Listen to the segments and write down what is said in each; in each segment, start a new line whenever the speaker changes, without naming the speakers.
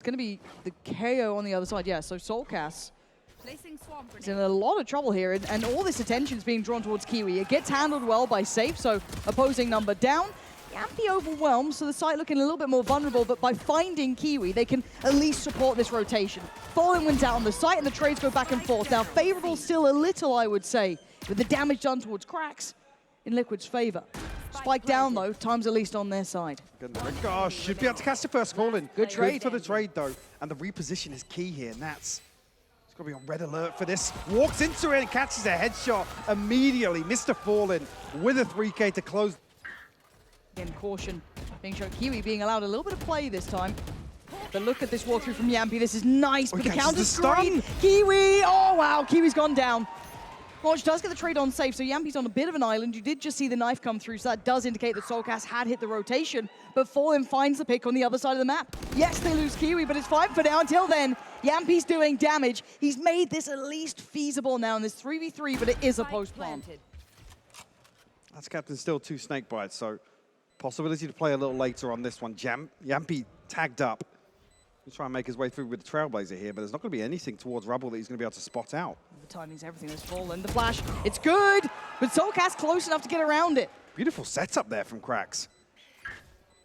It's going to be the KO on the other side. Yeah, so Soulcast is in a lot of trouble here, and all this attention is being drawn towards Kiwi. It gets handled well by Safe, so opposing number down. Yampy overwhelmed, so the site looking a little bit more vulnerable, but by finding Kiwi, they can at least support this rotation. Fallen wins out on the site, and the trades go back and forth. Now, favorable still a little, I would say, with the damage done towards Cracks in Liquid's favor. Spike down, though, time's at least on their side.
Gosh, should be able to catch the first call in.
Good trade.
Good for the trade, though. And the reposition is key here. Nats, he's got to be on red alert for this. Walks into it and catches a headshot immediately. Mr. Fallen with a 3K to close.
Again, caution being shown. Kiwi being allowed a little bit of play this time. But look at this walkthrough from Yampy. This is nice, but the counter's great. Kiwi, oh wow, Kiwi's gone down. Lodge does get the trade on Safe, so Yampy's on a bit of an island. You did just see the knife come through, so that does indicate that Soulcast had hit the rotation, but Fallen finds the pick on the other side of the map. Yes, they lose Kiwi, but it's fine for now. Until then, Yampy's doing damage. He's made this at least feasible now in this 3v3, but it is a post-plant.
That's captain still 2 snake bites, so possibility to play a little later on this one. Yampy tagged up. He'll try and make his way through with the Trailblazer here, but there's not going to be anything towards Rubble that he's going to be able to spot out.
The timing's everything. There's Fallen. The flash, it's good, but Soulcast close enough to get around it.
Beautiful setup there from Cracks.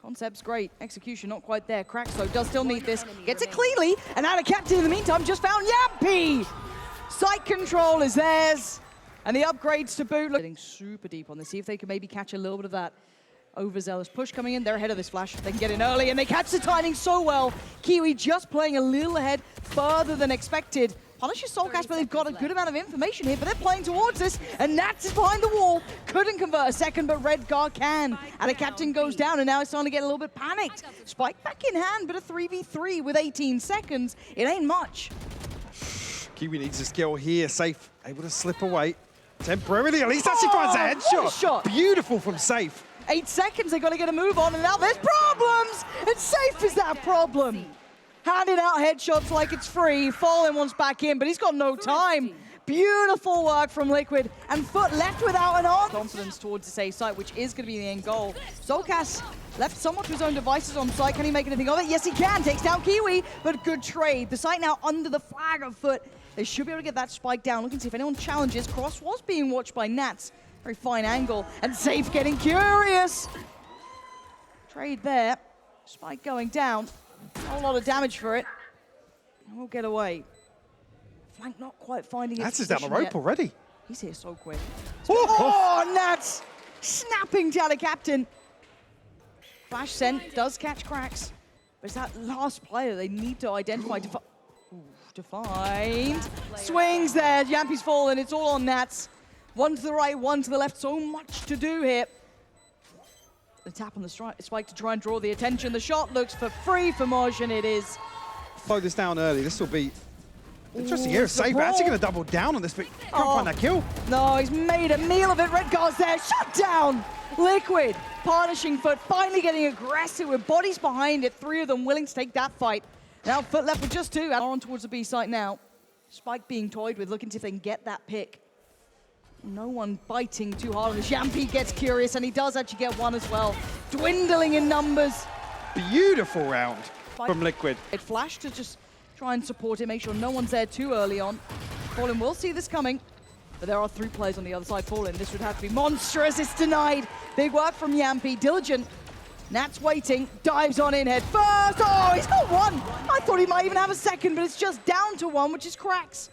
Concept's great. Execution not quite there. Cracks, though, does still need this. Gets it cleanly, and out of captain in the meantime just found Yampy! Site control is theirs, and the upgrades to boot. Getting super deep on this. See if they can maybe catch a little bit of that overzealous push coming in. They're ahead of this flash. They can get in early, and they catch the timing so well. Kiwi just playing a little ahead, further than expected. Punishes Soulcast, but they've got a good amount of information here, but they're playing towards this, and Nats is behind the wall. Couldn't convert a second, but Redgar can. And a captain goes down, and now it's starting to get a little bit panicked. Spike back in hand, but a 3v3 with 18 seconds. It ain't much.
Kiwi needs a skill here. Safe, able to slip away. Temporarily, at least actually finds a headshot. Beautiful from Safe.
8 seconds, they got to get a move on, and now there's problems! And Safe is that problem. Handing out headshots like it's free. Fallen wants back in, but he's got no time. Beautiful work from Liquid, and FUT left without an arm. Confidence towards the safe site, which is going to be the end goal. Soulcast left somewhat to his own devices on site. Can he make anything of it? Yes, he can. Takes down Kiwi, but good trade. The site now under the flag of FUT. They should be able to get that spike down. Look and see if anyone challenges. Cross was being watched by Nats. Very fine angle, and Safe getting curious. Trade there. Spike going down. A whole lot of damage for it. And we'll get away. Flank not quite finding it.
Nats is down the rope already.
He's here so quick. Oh, Nats! Snapping down a captain. Flash sent does catch Cracks. But it's that last player they need to identify to find. Swings there. Yampy's fallen. It's all on Nats. One to the right, one to the left. So much to do here. The tap on the spike to try and draw the attention. The shot looks for free for Moj, and it is.
Slow this down early. This will be interesting here. Safe actually going to double down on this, but can't find that kill.
No, he's made a meal of it. Redgar's there. Shut down. Liquid punishing FUT, finally getting aggressive with bodies behind it. 3 of them willing to take that fight. Now FUT left with just 2. On towards the B site now. Spike being toyed with, looking to see if they can get that pick. No one biting too hard on this. Yampy gets curious, and he does actually get one as well. Dwindling in numbers.
Beautiful round from Liquid.
It flashed to just try and support it, make sure no one's there too early on. Fallen will see this coming, but there are 3 players on the other side. Fallen, this would have to be monstrous. It's denied. Big work from Yampy. Diligent. Nat's waiting, dives on in head first. Oh, he's got 1. I thought he might even have a second, but it's just down to 1, which is Cracks.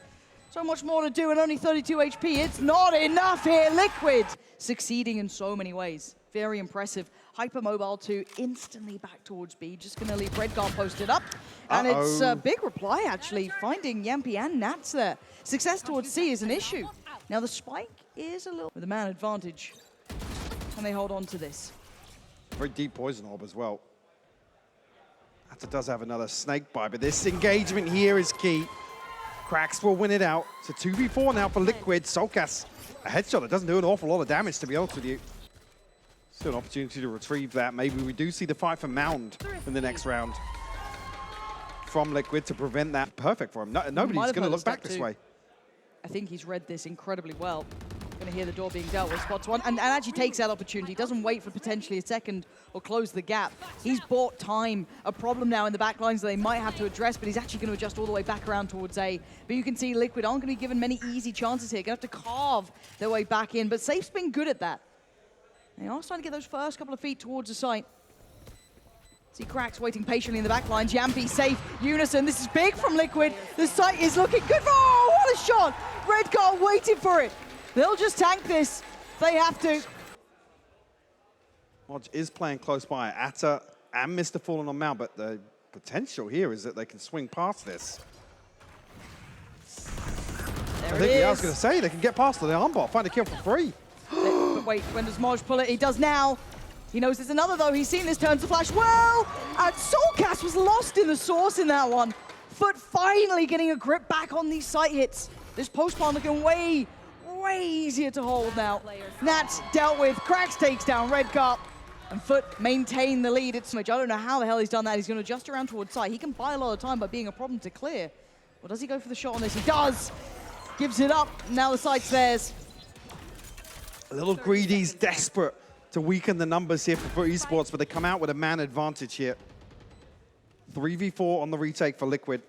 So much more to do and only 32 HP. It's not enough here. Liquid succeeding in so many ways. Very impressive. Hypermobile 2 instantly back towards B. Just going to leave Redgar posted up. And it's a big reply, actually, finding Yampy and Nats there. Success towards C is an issue. Now the spike is a little with a man advantage. Can they hold on to this?
Very deep poison orb as well. That does have another snake bite, but this engagement here is key. Cracks will win it out. It's a 2v4 now for Liquid. Soulcast, a headshot that doesn't do an awful lot of damage, to be honest with you. Still an opportunity to retrieve that. Maybe we do see the fight for Mound in the next round from Liquid to prevent that. Perfect for him. Nobody's going to look back this way.
I think he's read this incredibly well. Going to hear the door being dealt with. Spots one and actually takes that opportunity. Doesn't wait for potentially a second or close the gap. He's bought time. A problem now in the back lines that they might have to address, but he's actually going to adjust all the way back around towards A. But you can see Liquid aren't going to be given many easy chances here. Going to have to carve their way back in. But Safe's been good at that. They are starting to get those first couple of feet towards the site. See Cracks waiting patiently in the back lines. Yampy safe. Unison. This is big from Liquid. The site is looking good. Oh, what a shot! Redgar waiting for it. They'll just tank this. They have to.
Modge is playing close by. Atta and Mr. Fallen on Mount, but the potential here is that they can swing past this.
There
I think, yeah, I was going to say, they can get past the armbot, find a kill for free.
But wait, when does Modge pull it? He does now. He knows there's another, though. He's seen this turn to flash well. And Soulcast was lost in the source in that one. FUT finally getting a grip back on these site hits. This post plant looking way easier to hold now. Nats dealt with. Cracks takes down Redgar. And FUT maintain the lead. It's I don't know how the hell he's done that. He's going to adjust around towards site. He can buy a lot of time by being a problem to clear. Or does he go for the shot on this? He does. Gives it up. Now the site's theirs.
A little greedy's desperate to weaken the numbers here for FUT Esports, but they come out with a man advantage here. 3v4 on the retake for Liquid.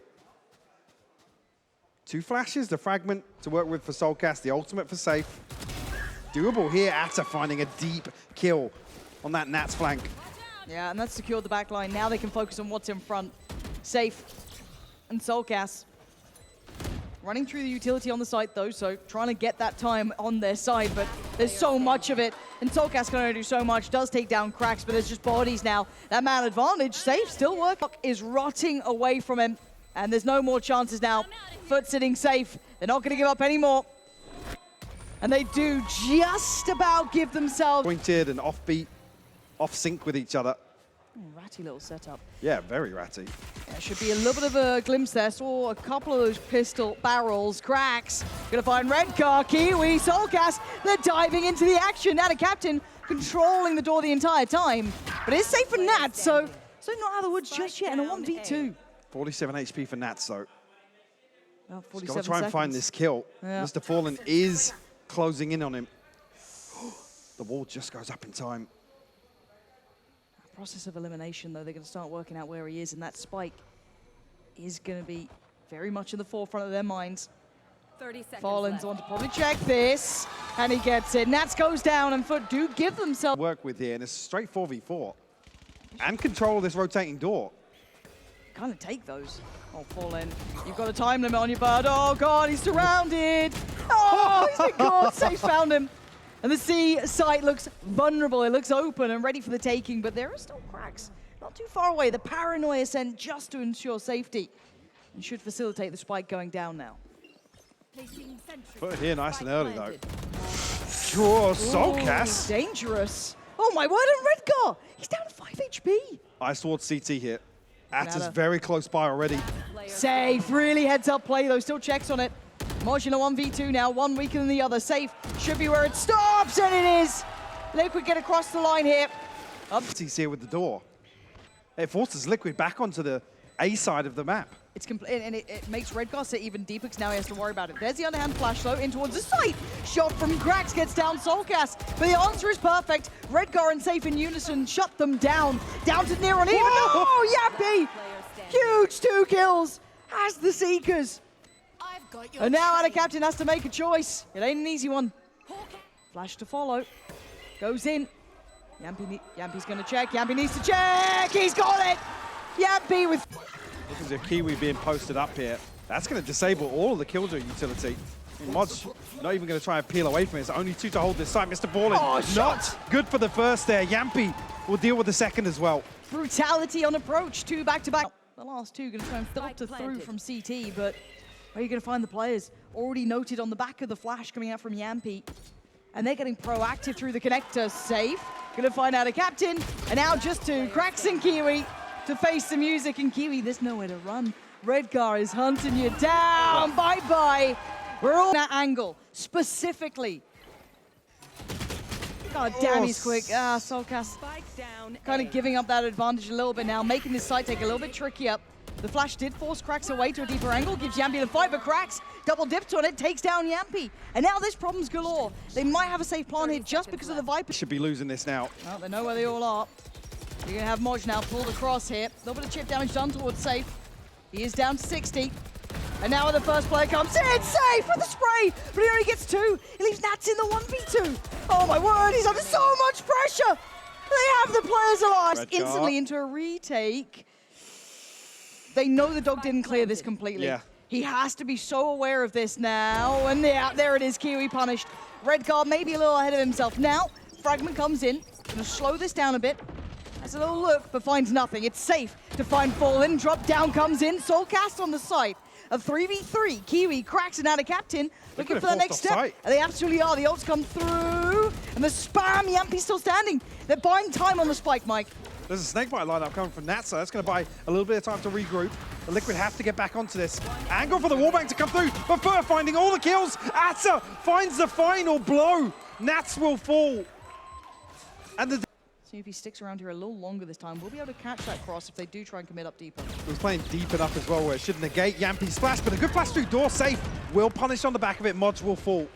2 flashes, the fragment to work with for Soulcast, the ultimate for Safe. Doable here, Atta finding a deep kill on that Nats flank.
Yeah, and that's secured the back line. Now they can focus on what's in front. Safe and Soulcast. Running through the utility on the site, though, so trying to get that time on their side, but there's so much of it. And Soulcast can only do so much, does take down Cracks, but there's just bodies now. That man advantage, Safe still working. Is rotting away from him, and there's no more chances now. FUT sitting safe. They're not going to give up anymore. And they do just about give themselves...
Pointed and offbeat, off sync with each other.
Ratty little setup.
Yeah, very ratty.
Yeah, should be a little bit of a glimpse there. Saw a couple of those pistol barrels. Cracks. Gonna find Redgar, Kiwi, Soulcast. They're diving into the action. Now the captain controlling the door the entire time. But it's safe for Nats, so not out of the woods just yet in a 1v2.
47 HP for Nats, though.
Well,
He's got to try and find this kill.
Yeah.
Mr. Fallen is closing in on him. The wall just goes up in time.
Process of elimination, though, they're going to start working out where he is, and that spike is going to be very much in the forefront of their minds.
30 seconds
Fallen's
left.
on to probably check this, and he gets it. Nats goes down, and FUT do give themselves...
Work with here, and it's straight 4v4. And control this rotating door.
Kind of take those. Oh, Fallen, you've got a time limit on your bird. Oh, God, he's surrounded. Oh, he's been caught. Safe found him. And the C site looks vulnerable. It looks open and ready for the taking, but there are still Cracks not too far away. The paranoia sent just to ensure safety and should facilitate the spike going down now.
Put it here nice and early, though. Sure, Soulcast.
Dangerous. Oh, my word, and Redgar. He's down to 5 HP.
Ice towards CT here. Atta's very close by already.
Safe, really heads up play, though. Still checks on it. Modular 1v2 now, one weaker than the other. Safe should be where it stops, and it is. Liquid get across the line here.
He's here with the door. It forces Liquid back onto the A side of the map.
It's complete, and it makes Redgar sit even deeper because now he has to worry about it. There's the underhand flash, though, in towards the site. Shot from Cracks gets down Soulcast, but the answer is perfect. Redgar and Safe in unison shut them down. Down to near on even. Oh, Yappy! Huge 2 kills as the Seekers. And now our captain has to make a choice. It ain't an easy one. Flash to follow. Goes in. Yampy's going to check. Yampy needs to check. He's got it. Yampy with...
This is a Kiwi being posted up here. That's going to disable all of the Killjoy utility. Modge not even going to try and peel away from it. It's only 2 to hold this side. Mr. Fallen not good for the first there. Yampy will deal with the second as well.
Brutality on approach. 2 back-to-back. The last 2 going to try and filter through from CT, but where are you going to find the players? Already noted on the back of the flash coming out from Yampy. And they're getting proactive through the connector. Safe. Going to find out a captain. And now just 2. Cracks and Kiwi to face the music. And Kiwi, there's nowhere to run. Redgar is hunting you down. Bye-bye. We're all in that angle. Specifically. God damn, he's quick. Soulcast kind of giving up that advantage a little bit now, making this site take a little bit trickier. The flash did force Krax away to a deeper angle, gives Yampy the fight, but Krax double dips on it, takes down Yampy. And now this problem's galore. They might have a safe plan here just because of the Viper.
Should be losing this now.
Well, they know where they all are. You're gonna have Moj now pulled across here. A little bit of chip damage done towards Safe. He is down to 60. And now when the first player comes in, Safe with the spray, but he only gets 2. He leaves Nats in the 1v2. Oh my word, he's under so much pressure. They have the players alive. Instantly into a retake. They know the dog didn't clear this completely.
Yeah.
He has to be so aware of this now. And yeah, there it is, Kiwi punished. Redguard maybe a little ahead of himself. Now, Fragment comes in, gonna slow this down a bit. Has a little look, but finds nothing. It's Safe to find Fallen. Drop down comes in, Soulcast on the site. A 3v3, Kiwi cracks and out of captain, looking for the next step. And they absolutely are, the ults come through, and the spam, Yampy's still standing. They're buying time on the spike, Mike.
There's a snakebite lineup coming from Natsa. That's going to buy a little bit of time to regroup. The Liquid have to get back onto this. Angle for the wallbang to come through, but Fur finding all the kills. Atsa finds the final blow. Nats will fall. And the
See if he sticks around here a little longer this time. We'll be able to catch that cross if they do try and commit up deeper.
He's playing deep enough as well where it should negate Yampy's splash, but a good flash through door Safe will punish on the back of it. Moj will fall.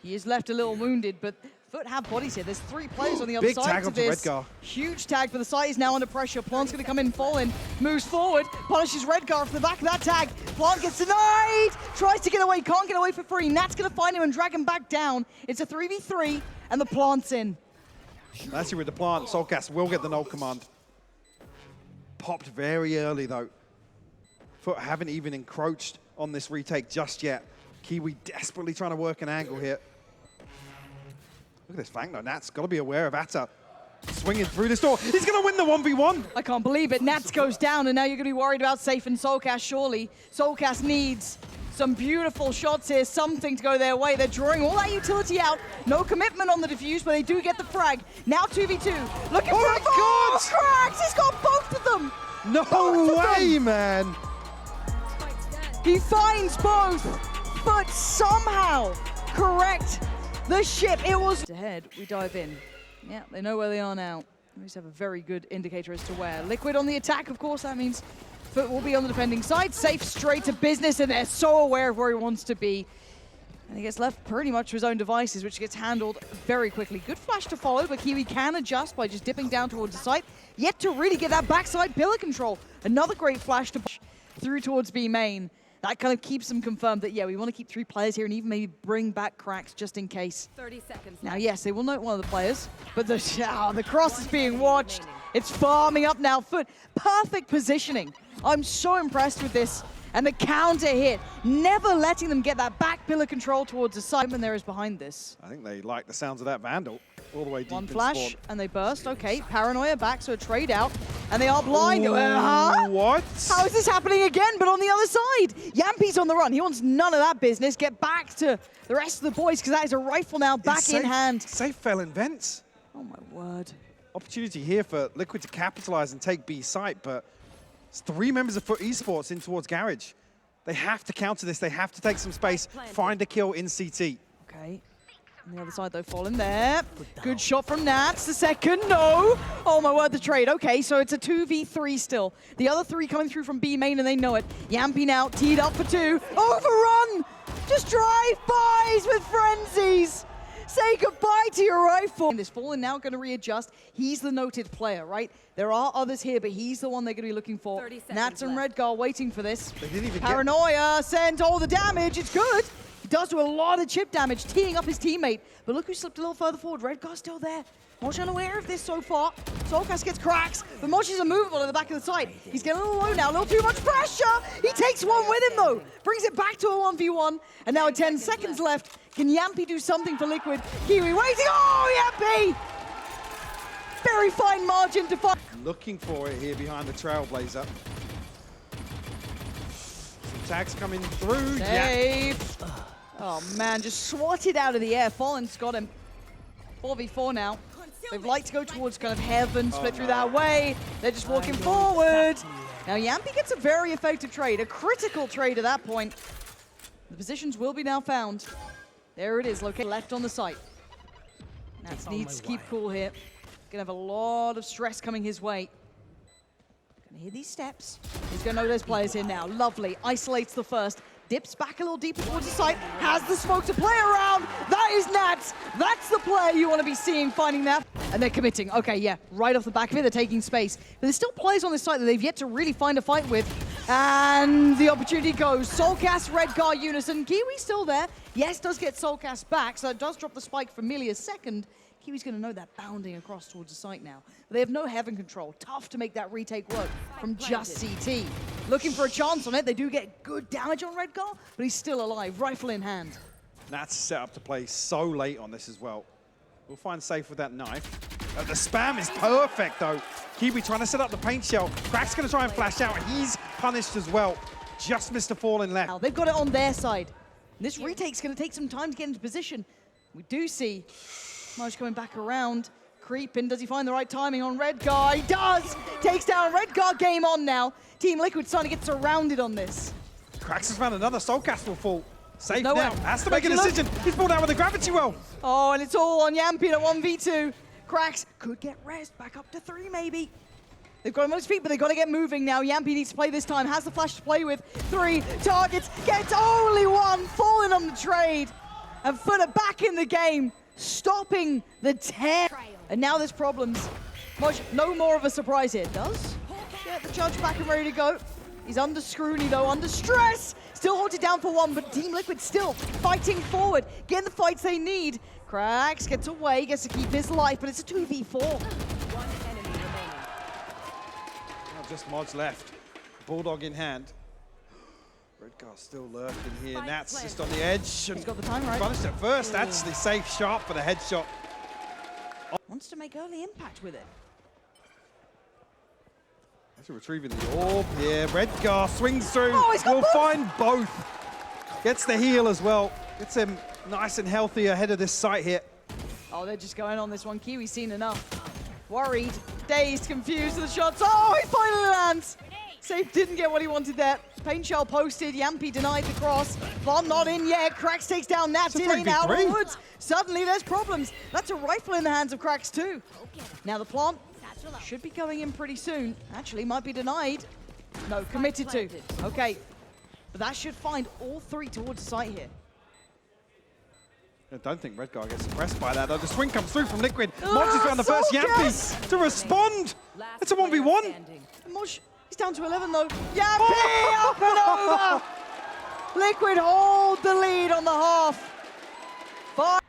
He is left a little wounded, but FUT have bodies here. There's 3 players on the other
Big
side
tag
to
onto
this.
Redgar.
Huge tag for the site. He's now under pressure. Plant's going to come in, Fallen, moves forward, punishes Redgar for the back of that tag. Plant gets denied, tries to get away, can't get away for free. Nat's going to find him and drag him back down. It's a 3v3, and the Plant's in.
That's with the Plant. Soulcast will get the null command. Popped very early though. FUT haven't even encroached on this retake just yet. Kiwi desperately trying to work an angle here. Look at this flank though. Nat's got to be aware of Atta swinging through this door. He's going to win the 1v1.
I can't believe it. Nats goes down, and now you're going to be worried about Safe and Soulcast, surely. Soulcast needs some beautiful shots here, something to go their way. They're drawing all that utility out. No commitment on the defuse, but they do get the frag. Now 2v2. Looking for a
God!
Cracks! He's got both of them!
No way, man!
He finds both, but somehow correct the ship. It was ahead. We dive in. Yeah, they know where they are now. We just have a very good indicator as to where. Liquid on the attack, of course. That means FUT will be on the defending side. Safe straight to business, and they're so aware of where he wants to be. And he gets left pretty much to his own devices, which gets handled very quickly. Good flash to follow, but Kiwi can adjust by just dipping down towards the site. Yet to really get that backside pillar control. Another great flash to push through towards B main. That kind of keeps them confirmed that, yeah, we want to keep 3 players here and even maybe bring back Cracks just in case.
30 seconds.
Now, yes, they will note one of the players, but the cross is being watched. It's farming up now. FUT, perfect positioning. I'm so impressed with this. And the counter hit, never letting them get that back pillar control towards the side. And there is behind this.
I think they like the sounds of that Vandal all the way deep.
One
in
flash,
spawn.
and they burst. Okay, Paranoia back, so a trade out. And they are blind.
Ooh,
Huh?
what?
How is this happening again, but on the other side? Yampy's on the run. He wants none of that business. Get back to the rest of the boys, because that is a rifle now back in hand.
Safe fell in vents.
Oh, my word.
Opportunity here for Liquid to capitalize and take B site, but it's 3 members of FUT Esports in towards Garage. They have to counter this. They have to take some space, find a kill in CT.
Okay. On the other side, though, Fallen there. Good shot from Nats. The second, no. Oh, my word, the trade. Okay, so it's a 2v3 still. The other 3 coming through from B main, and they know it. Yampy now teed up for 2. Overrun! Just drive-bys with frenzies. Say goodbye to your rifle. And this Fallen now going to readjust. He's the noted player, right? There are others here, but he's the one they're going to be looking for.
30 seconds
Nats and
left.
Redgar waiting for this.
They didn't even
Paranoia sends all the damage. It's good. He does do a lot of chip damage, teeing up his teammate. But look who slipped a little further forward. Redgar's still there. Moj unaware of this so far. Soulcast gets cracks, but Moj is immovable at the back of the site. He's getting a little low now, a little too much pressure. He takes one with him though. Brings it back to a 1v1. And now with 10 seconds left, can Yampy do something for Liquid? Kiwi waiting, oh Yampy! Very fine margin to find.
Looking for it here behind the Trailblazer. Some tags coming through.
Safe. Oh man, just swatted out of the air. Fallen's got him. 4v4 now. They'd like to go towards kind of heaven, split through that way. They're just walking forward. Now Yampy gets a very effective trade, a critical trade at that point. The positions will be now found. There it is, located left on the site. Nats needs to keep cool here. Gonna have a lot of stress coming his way. Gonna hear these steps. He's gonna know there's players here now. Lovely. Isolates the first. Dips back a little deeper towards the site. Has the smoke to play around. That is Nats. That's the player you want to be seeing finding that. And they're committing. Okay, yeah, right off the back of it, they're taking space. But there's still players on this site that they've yet to really find a fight with. And the opportunity goes. Soulcast, Redgar, Unison. Kiwi still there. Yes, does get Soulcast back, so it does drop the spike for merely a second. Kiwi's going to know that bounding across towards the site now. But they have no heaven control. Tough to make that retake work from just CT. Looking for a chance on it. They do get good damage on Redgar, but he's still alive, rifle in hand.
That's set up to play so late on this as well. We'll find Safe with that knife. The spam is perfect, though. Kiwi trying to set up the paint shell. Crack's going to try and flash out. He's punished as well. Just missed a fall in left.
Now, they've got it on their side. This retake's going to take some time to get into position. We do see Maj coming back around. Creeping, does he find the right timing on Redgar? He does! Takes down Redgar, game on now. Team Liquid starting to get surrounded on this.
Cracks has found another Soulcast will fall. Safe now,
nowhere.
has to make a decision. He's pulled out with the gravity well.
Oh, and it's all on Yampi at 1v2. Cracks could get rest, back up to 3 maybe. They've got him on his feet, but they've got to get moving now. Yampi needs to play this time, has the flash to play with. 3 targets, gets only 1, falling on the trade. And FUT are back in the game, stopping the tear. And now there's problems. Moj, no more of a surprise here. Does get the judge back and ready to go. He's under scrutiny though, under stress. Still halted down for 1, but Team Liquid still fighting forward, getting the fights they need. Cracks gets away, gets to keep his life, but it's a 2v4.
One enemy remaining.
Oh, just Mod's left. Bulldog in hand. Redgar still lurking here. Nats just on the edge.
He's got the time right.
Punished at first. Actually Safe sharp for the headshot.
Wants to make early impact with it.
Actually retrieving the orb here. Redgar swings through.
Oh, he's got
We'll
both.
find both. Gets the heal as well. Gets him nice and healthy ahead of this site here.
Oh, they're just going on this one. Kiwi's seen enough. Worried, dazed, confused with the shots. Oh, he finally lands. Safe didn't get what he wanted there. Paint shell posted. Yampi denied the cross. Bomb not in yet. Cracks takes down Nats.
It's a
In out
3v3.
onwards. Suddenly there's problems. That's a rifle in the hands of Cracks too. Now the plant should be going in pretty soon. Actually, might be denied. No, committed to. Okay. But that should find all 3 towards the site here.
I don't think Redgar gets suppressed by that, though. The swing comes through from Liquid. Moj is found the first
Soulcast!
Yampi to respond. It's a 1v1.
Moj, he's down to 11 though. Yampi up and over! Liquid hold the lead on the half.
I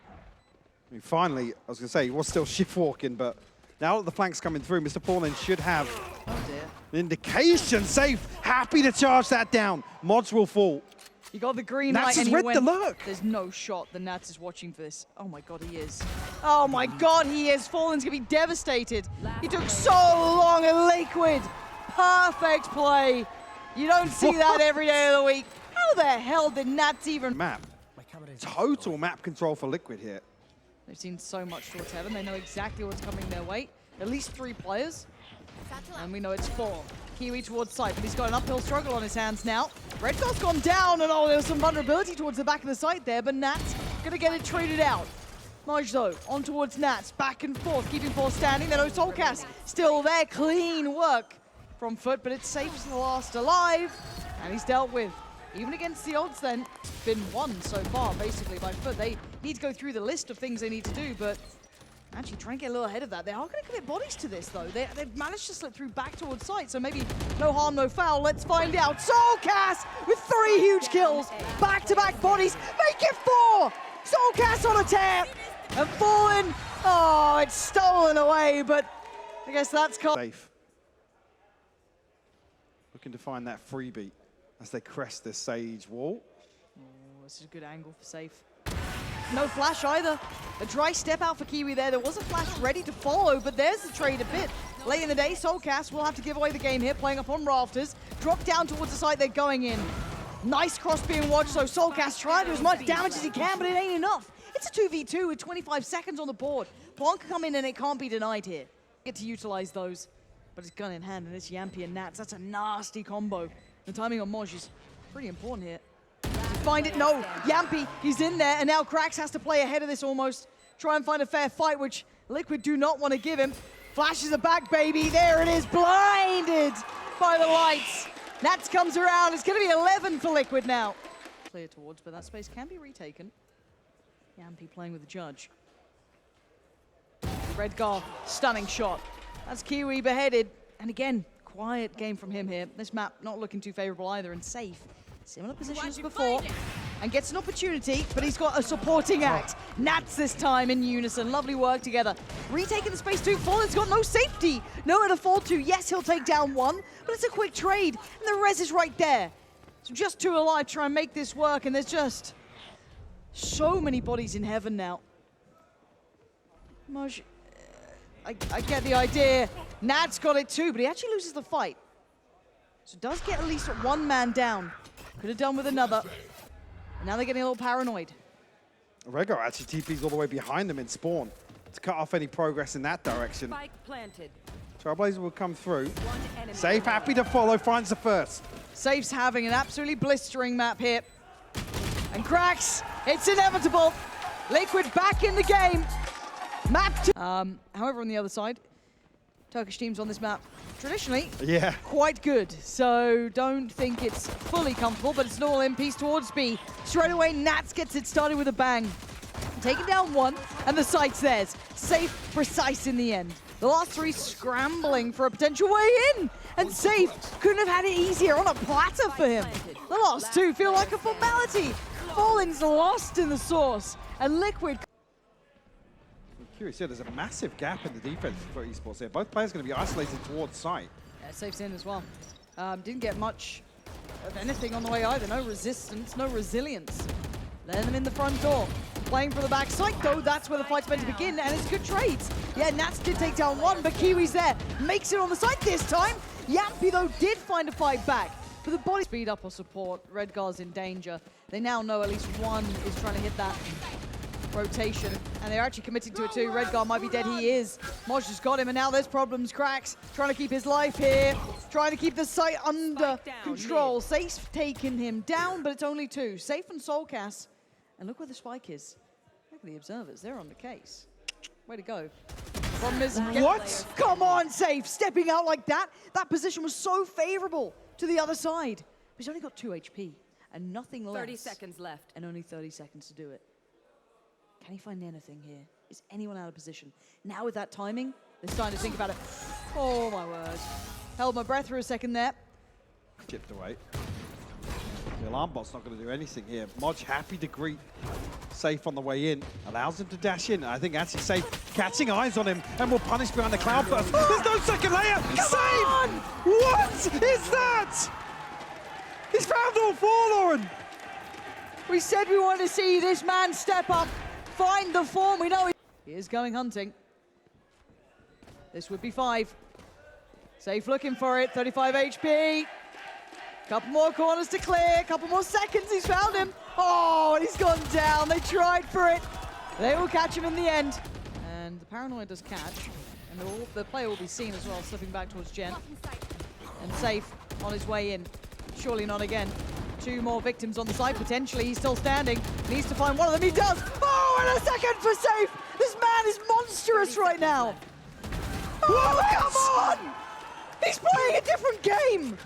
mean, finally, I was going to say, he was still shift walking, but now that the flank's coming through, Mr. Paulin should have
Oh dear.
an indication. Safe, happy to charge that down. Mods will fall.
You got the green
Nats
light
has
and he
read
went.
the lurk.
There's no shot that Nats is watching for this. Oh my god, he is. Oh my god, he is. Fallen's gonna be devastated. He took so long at Liquid. Perfect play. You don't see that every day of the week. How the hell did Nats even...
Map. Total map control for Liquid here.
They've seen so much towards heaven. They know exactly what's coming their way. At least 3 players. And we know it's 4. Kiwi towards site, but he's got an uphill struggle on his hands now. Redgar's gone down, and oh, there was some vulnerability towards the back of the site there, but Nats gonna get it traded out. Maj though, on towards Nats, back and forth, keeping Paul standing. Then Soulcast still there, clean work from FUT, but it's Safe's the last alive, and he's dealt with. Even against the odds then, it's been won so far, basically, by FUT. They need to go through the list of things they need to do, but actually trying to get a little ahead of that. They are going to commit bodies to this, though. They've managed to slip through back towards site, so maybe no harm, no foul. Let's find out. Soulcast with 3 huge kills. Back-to-back bodies. Make it 4! Soulcast on a tear. And Fallen. Oh, it's stolen away, but I guess that's...
Safe. Looking to find that freebie as they crest this Sage wall.
Oh, this is a good angle for Safe. No flash either. A dry step out for Kiwi there. There was a flash ready to follow, but there's the trade a bit. Late in the day, Soulcast will have to give away the game here, playing up on rafters. Drop down towards the site they're going in. Nice cross being watched, so Soulcast trying to do as much damage as he can, but it ain't enough. It's a 2v2 with 25 seconds on the board. Blanc come in and it can't be denied here. Get to utilize those, but it's gun in hand, and it's Yampi and Nats. That's a nasty combo. The timing on Moj is pretty important here. Find it, no. Yampi, he's in there, and now Cracks has to play ahead of this almost. Try and find a fair fight, which Liquid do not want to give him. Flashes are back, baby. There it is, blinded. by the lights. Nats comes around. It's going to be 11 for Liquid now. Clear towards, but that space can be retaken. Yampi playing with the judge. Redgar, stunning shot. That's Kiwi beheaded. And again, quiet game from him here. This map not looking too favorable either, and safe. Similar position as before. And gets an opportunity, but he's got a supporting act. Nats this time in unison. Lovely work together. Retaking the space too. Fallen's got no safety. Nowhere to fall to. Yes, he'll take down one, but it's a quick trade. And the res is right there. So just two alive, try and make this work. And there's just so many bodies in heaven now. Moj, I get the idea. Nad's got it too, but he actually loses the fight. So does get at least one man down. Could have done with another. And now they're getting a little paranoid.
Rego actually TP's all the way behind them in spawn to cut off any progress in that direction.
Spike planted.
Trailblazer will come through.
One enemy
Safe, happy to follow, finds the first.
Safe's having an absolutely blistering map here. And cracks, it's inevitable. Liquid back in the game. Map two. However, on the other side, Turkish teams on this map, traditionally,
Yeah.
quite good. So don't think it's fully comfortable, but it's an all-in piece towards B. Straight away, Nats gets it started with a bang. Taking down one, and the site's theirs. Safe, precise in the end. The last three scrambling for a potential way in. And Safe couldn't have had it easier on a platter for him. The last two feel like a formality. Fallen's lost in the sauce, and Liquid.
Curious here, there's a massive gap in the defense for esports here. Both players going to be isolated towards site.
Yeah, Safe's in as well. Didn't get much of anything on the way either. No resistance, no resilience. Letting them in the front door. Playing for the back side, though, that's where the fight's meant to begin, and it's good trades. Yeah, Nats did take down one, but Kiwi's there. Makes it on the side this time. Yampi, though, did find a fight back. But the body speed up or support, Redgar's in danger. They now know at least one is trying to hit that rotation, and they're actually committing to it too. Redgar might be dead, he is. Moj has got him, and now there's problems. Cracks trying to keep his life here, trying to keep the site under control. Safe's taking him down, but it's only two. Safe and Soulcast, and look where the spike is. Look at the observers, they're on the case. Way to go. Problem is,
What?
Come on, Safe, stepping out like that. That position was so favorable to the other side. But he's only got 2 HP, and nothing less.
30 seconds left.
And only 30 seconds to do it. Can he find anything here? Is anyone out of position? Now with that timing, they're starting to think about it. Oh my word. Held my breath for a second there.
Chipped away. The alarm bot's not going to do anything here. Moj happy to greet Safe on the way in. Allows him to dash in. I think actually Safe catching eyes on him and will punish behind the cloud burst. There's no second layer! Safe! What is that? He's found all four, Lauren!
We said we wanted to see this man step up, find the form. We know he is going hunting. This would be 5. Safe looking for it, 35 HP. Couple more corners to clear, couple more seconds, he's found him. Oh, and he's gone down, they tried for it. They will catch him in the end. And the paranoia does catch, and the player will be seen as well, slipping back towards Jen. And Safe on his way in, surely not again. 2 more victims on the side, potentially, he's still standing. Needs to find one of them, he does! Oh, and a second for Safe! This man is monstrous right now! Oh, come on! He's playing a different game!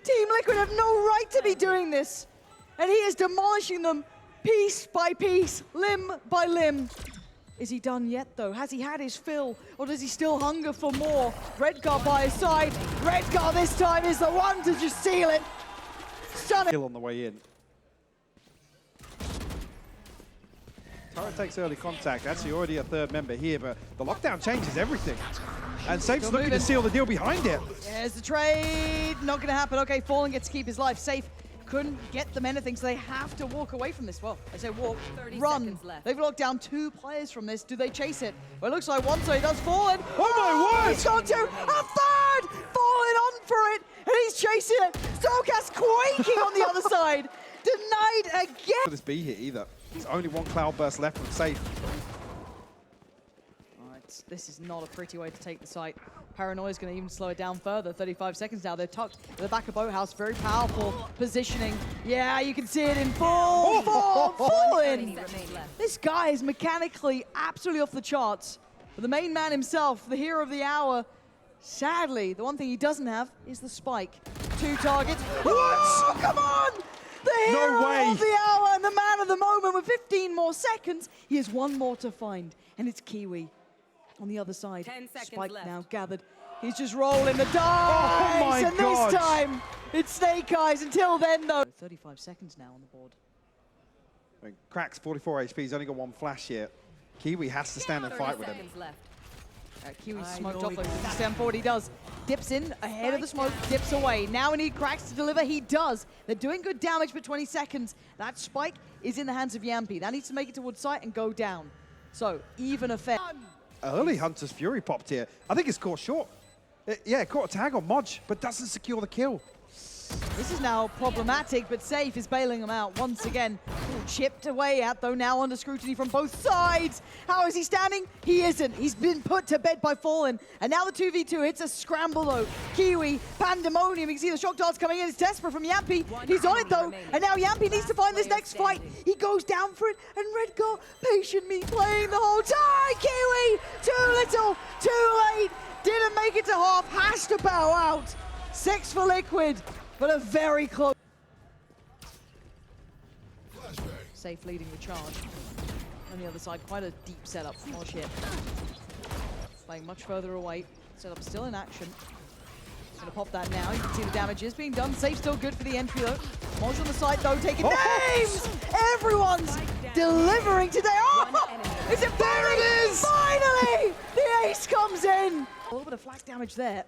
Team Liquid have no right to be doing this. And he is demolishing them piece by piece, limb by limb. Is he done yet, though? Has he had his fill, or does he still hunger for more? Redgar by his side. Redgar this time is the one to just seal it. Stunning.
Kill on the way in. Turret takes early contact. Actually already a 3rd member here, but the lockdown changes everything. And Safe's
Still
looking
moving.
to seal the deal behind it.
There's the trade. Not going to happen. Okay, Fallen gets to keep his life safe. Couldn't get them anything, so they have to walk away from this. Well, I say walk,
30
run.
seconds left.
They've locked down 2 players from this. Do they chase it? Well, it looks like one, so he does Fallen.
Oh my word!
He's gone to a 3rd! Fallen on for it, and he's chasing it. Soulcast quaking on the other side. Denied again.
For this B here either. There's only one cloud burst left from Safe.
All right, this is not a pretty way to take the site. Paranoia's going to even slow it down further. 35 seconds now. They're tucked at the back of Boathouse. Very powerful positioning. Yeah, you can see it in full form. Fallen.
Remain left.
This guy is mechanically absolutely off the charts. But the main man himself, the hero of the hour, Sadly, the one thing he doesn't have is the spike. 2 targets. What? Oh, come on! The hero
way.
of the hour and the man of the moment with 15 more seconds. He has one more to find, and it's Kiwi on the other side.
10 seconds
Spike
left.
now gathered. He's just rolling the dice,
my
and
God.
this time it's Snake Eyes. Until then, though. 35 seconds now on the board.
Cracks 44 HP. He's only got 1 flash here. Kiwi has to stand and
30
fight with him.
seconds left.
Kiwi's smoked off, though. Stand forward, he does. Dips in, ahead of the smoke, dips away. Now we need Cracks to deliver, he does. They're doing good damage for 20 seconds. That spike is in the hands of Yampy. That needs to make it towards sight and go down. So, even effect.
Early Hunter's Fury popped here. I think it's caught short. Yeah, caught a tag on Modge, but doesn't secure the kill.
This is now problematic, but Safe is bailing them out once again. Ooh, chipped away at, though, now under scrutiny from both sides. How is he standing? He isn't. He's been put to bed by Fallen. And now the 2v2, it's a scramble, though. Kiwi, Pandemonium, you can see the shock darts coming in. It's desperate from Yampy. He's on it, though. And now Yampy needs to find this next fight. He goes down for it, and Redgar patiently playing the whole time. Kiwi, too little, too late. Didn't make it to half, has to bow out. 6 for Liquid. But a very close. Safe leading the charge. On the other side, quite a deep setup from Mosh here. Playing much further away. Setup still in action. Gonna pop that now. You can see the damage is being done. Safe still good for the entry though. Mosh on the side though, taking names! Everyone's delivering today. Oh! Is it there? It is! Finally! The ace comes in! A little bit of flak damage there.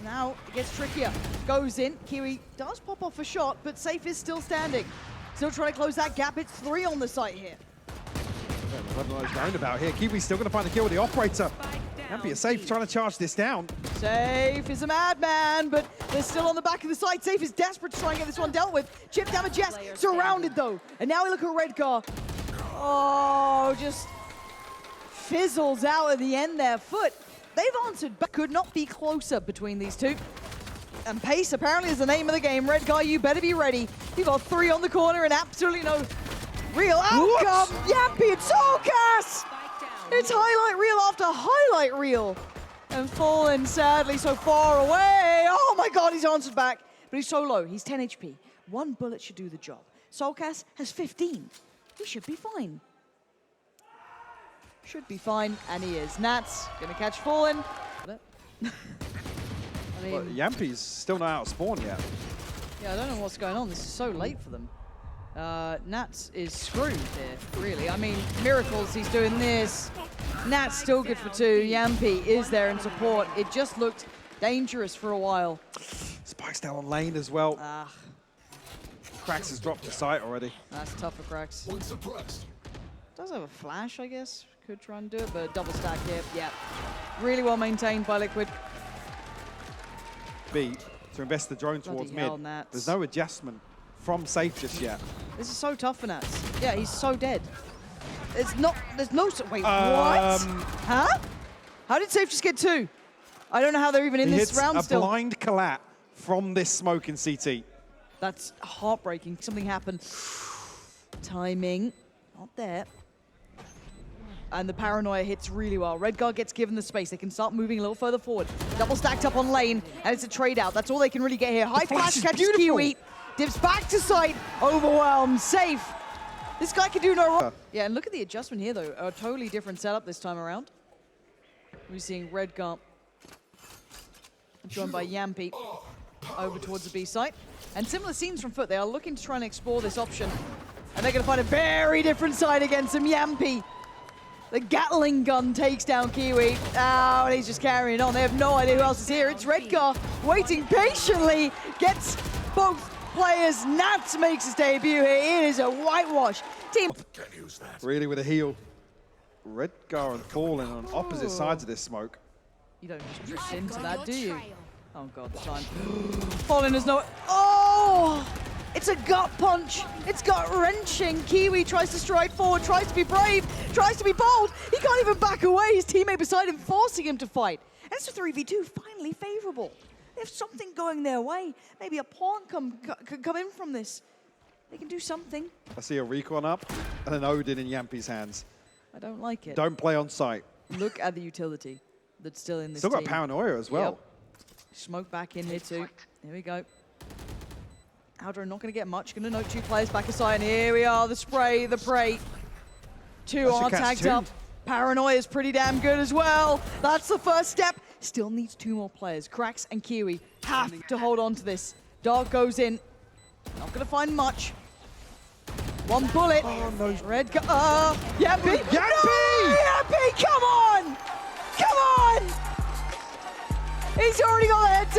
Now it gets trickier. Goes in. Kiwi does pop off a shot, but Safe is still standing. Still trying to close that gap. It's 3 on the site here.
I don't know what he's going about here. Kiwi's still going to find the kill with the operator. Yampy is Safe trying to charge this down.
Safe is a madman, but they're still on the back of the site. Safe is desperate to try and get this one dealt with. Chip damage, yes. Surrounded though. And now we look at Redgar. Oh, just fizzles out at the end there. FUT. They've answered, but could not be closer between these two. And pace apparently is the name of the game. Redgar, you better be ready. You've got 3 on the corner and absolutely no real outcome. Yampy and Soulcast! It's highlight reel after highlight reel. And Fallen, sadly, so far away. Oh my God, he's answered back. But he's so low, he's 10 HP. 1 bullet should do the job. Soulcast has 15. He should be fine. Should be fine, and he is. Nats gonna catch Fallen. I mean,
But Yampy's still not out of spawn yet.
yeah, I don't know what's going on. This is so late for them. Nats is screwed here, really. I mean, Miracles, he's doing this. Nats still good for 2. Yampy is there in support. It just looked dangerous for a while.
Spike's down on lane as well.
Ah,
Cracks has dropped the site already.
that's tough for Cracks. Does have a flash, I guess. Could try and do it, but double stack here. Yeah, really well maintained by Liquid.
B to invest the drone
Bloody
towards
hell,
mid.
Nats.
There's no adjustment from Safe just yet.
This is so tough for Nats. Yeah, he's so dead. There's no, wait, what? Huh? How did Safe just get 2? I don't know how they're even in
He
this
hits
round
a
still.
blind collat from this smoke in CT.
That's heartbreaking. Something happened. Timing, not there. And the paranoia hits really well. Redgar gets given the space. They can start moving a little further forward. Double stacked up on lane, and it's a trade out. That's all they can really get here. High flash
is
catches
beautiful.
Kiwi. Dips back to sight. Overwhelmed. Safe. This guy can do no wrong. Yeah, and look at the adjustment here, though. A totally different setup this time around. We're seeing Redgar joined by Yampy over towards the B site. And similar scenes from FUT. They are looking to try and explore this option. And they're going to find a very different side against him. Yampy. The Gatling gun takes down Kiwi. Oh, and he's just carrying on. They have no idea who else is here. It's Redgar waiting patiently. Gets both players. Nats makes his debut here. It is a whitewash. Team.
Really with a heal. Redgar and Fallen on opposite sides of this smoke.
You don't just drift into that, do you? Oh God, the time. Fallen has no. Oh! It's a gut punch. It's gut wrenching. Kiwi tries to stride forward, tries to be brave, tries to be bold. He can't even back away. His teammate beside him forcing him to fight. And it's a 3v2, finally favorable. If something going their way, maybe a pawn could come in from this. They can do something.
I see a recon up and an Odin in Yampy's hands.
I don't like it.
Don't play on site.
Look at the utility. that's still in this
Still
team.
got paranoia as well.
Yep. Smoke back in here too. Here we go. Aldro not going to get much. Going to note 2 players back aside. And here we are, the spray, the prey. 2
That
are
should catch
tagged
2.
up. Paranoia is pretty damn good as well. That's the first step. Still needs 2 more players. Krax and Kiwi have to hold on to this. Dark goes in. Not going to find much. 1 bullet.
Oh, no.
Red go. Yampy.
Yampy!
No, Yampy, come on! Come on! He's already got the head down.